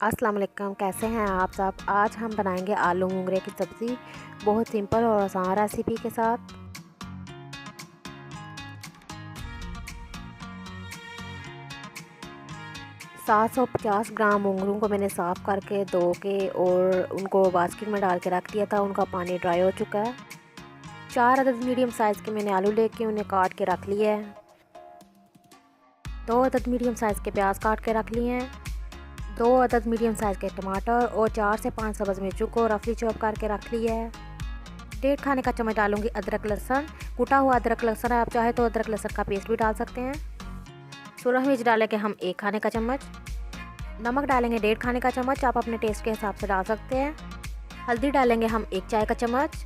अस्सलाम वालेकुम, कैसे हैं आप सब। आज हम बनाएंगे आलू मूंगरे की सब्ज़ी, बहुत सिंपल और आसान रेसिपी के साथ। सात सौ 50 ग्राम मूंगरों को मैंने साफ़ करके धो के और उनको बास्केट में डाल के रख दिया था। उनका पानी ड्राई हो चुका है। 4 अदद मीडियम साइज़ के मैंने आलू लेके उन्हें काट के रख लिए हैं। 2 अदद मीडियम साइज़ के प्याज काट के रख लिए हैं। 2 अदद मीडियम साइज़ के टमाटर और 4 से 5 सब्ज़ मिर्चों को रफली चॉप करके रख लिया है। 1.5 खाने का चम्मच डालूंगी अदरक लहसुन, कूटा हुआ अदरक लहसुन है, आप चाहे तो अदरक लहसुन का पेस्ट भी डाल सकते हैं। सुरख मिर्च डालेंगे हम 1 खाने का चम्मच। नमक डालेंगे 1.5 खाने का चम्मच, आप अपने टेस्ट के हिसाब से डाल सकते हैं। हल्दी डालेंगे हम 1 चाय का चम्मच।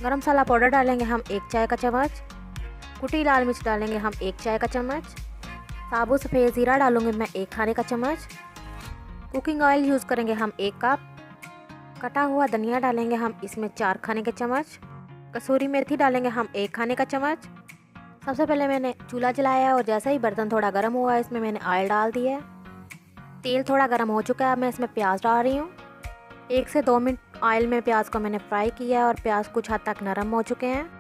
गरम मसाला पाउडर डालेंगे हम 1 चाय का चम्मच। कुटी लाल मिर्च डालेंगे हम 1 चाय का चम्मच। साबुत सफ़ेद ज़ीरा डालूंगी मैं 1 खाने का चम्मच। कुकिंग ऑयल यूज़ करेंगे हम 1 कप। कटा हुआ धनिया डालेंगे हम इसमें 4 खाने के चम्मच। कसूरी मेथी डालेंगे हम 1 खाने का चम्मच। सबसे पहले मैंने चूल्हा जलाया और जैसे ही बर्तन थोड़ा गर्म हुआ इसमें मैंने ऑयल डाल दिया। तेल थोड़ा गर्म हो चुका है, अब मैं इसमें प्याज डाल रही हूँ। 1 से 2 मिनट ऑयल में प्याज को मैंने फ्राई किया और प्याज कुछ हद तक नरम हो चुके हैं।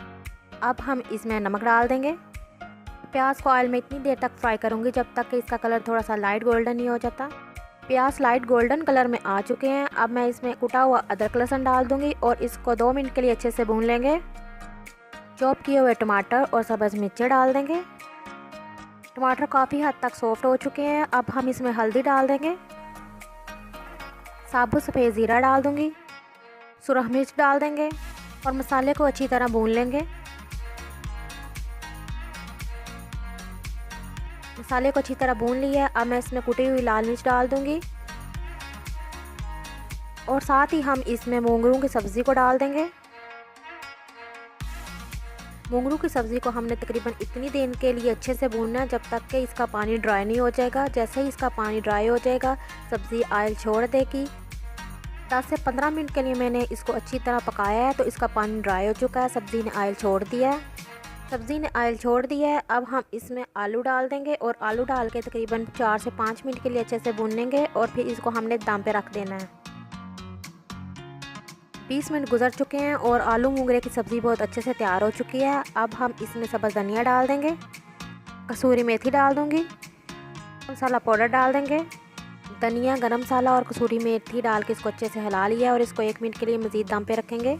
अब हम इसमें नमक डाल देंगे। प्याज को ऑयल में इतनी देर तक फ्राई करूँगी जब तक कि इसका कलर थोड़ा सा लाइट गोल्डन नहीं हो जाता। प्याज लाइट गोल्डन कलर में आ चुके हैं। अब मैं इसमें कुटा हुआ अदरक लहसुन डाल दूंगी और इसको 2 मिनट के लिए अच्छे से भून लेंगे। चॉप किए हुए टमाटर और सब्ज़ मिर्चें डाल देंगे। टमाटर काफ़ी हद तक सॉफ्ट हो चुके हैं। अब हम इसमें हल्दी डाल देंगे। साबुत सफ़ेद ज़ीरा डाल दूंगी। सुरख मिर्च डाल देंगे और मसाले को अच्छी तरह भून लेंगे। मसाले को अच्छी तरह भून लिया है। अब मैं इसमें कुटी हुई लाल मिर्च डाल दूंगी और साथ ही हम इसमें मूंगरों की सब्ज़ी को डाल देंगे। मूंगरों की सब्ज़ी को हमने तकरीबन इतनी देर के लिए अच्छे से भूनना है जब तक कि इसका पानी ड्राई नहीं हो जाएगा। जैसे ही इसका पानी ड्राई हो जाएगा सब्ज़ी ऑयल छोड़ देगी। 10 से 15 मिनट के लिए मैंने इसको अच्छी तरह पकाया है तो इसका पानी ड्राई हो चुका है। सब्ज़ी ने ऑयल छोड़ दिया है। सब्ज़ी ने ऑयल छोड़ दिया है। अब हम इसमें आलू डाल देंगे और आलू डाल के तकरीबन 4 से 5 मिनट के लिए अच्छे से भून लेंगे और फिर इसको हमने दम पे रख देना है। 20 मिनट गुजर चुके हैं और आलू मूंगरे की सब्ज़ी बहुत अच्छे से तैयार हो चुकी है। अब हम इसमें सब्ज़ धनिया डाल देंगे। कसूरी मेथी डाल दूंगी। मसाला पाउडर डाल देंगे। धनिया, गरम मसाला और कसूरी मेथी डाल के इसको अच्छे से हिला लिया और इसको 1 मिनट के लिए मज़ीद दम पे रखेंगे।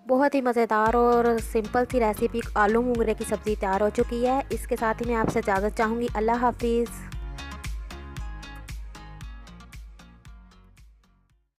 बहुत ही मज़ेदार और सिंपल सी रेसिपी आलू मूंगरे की सब्ज़ी तैयार हो चुकी है। इसके साथ ही मैं आपसे इजाज़त चाहूँगी। अल्लाह हाफिज़।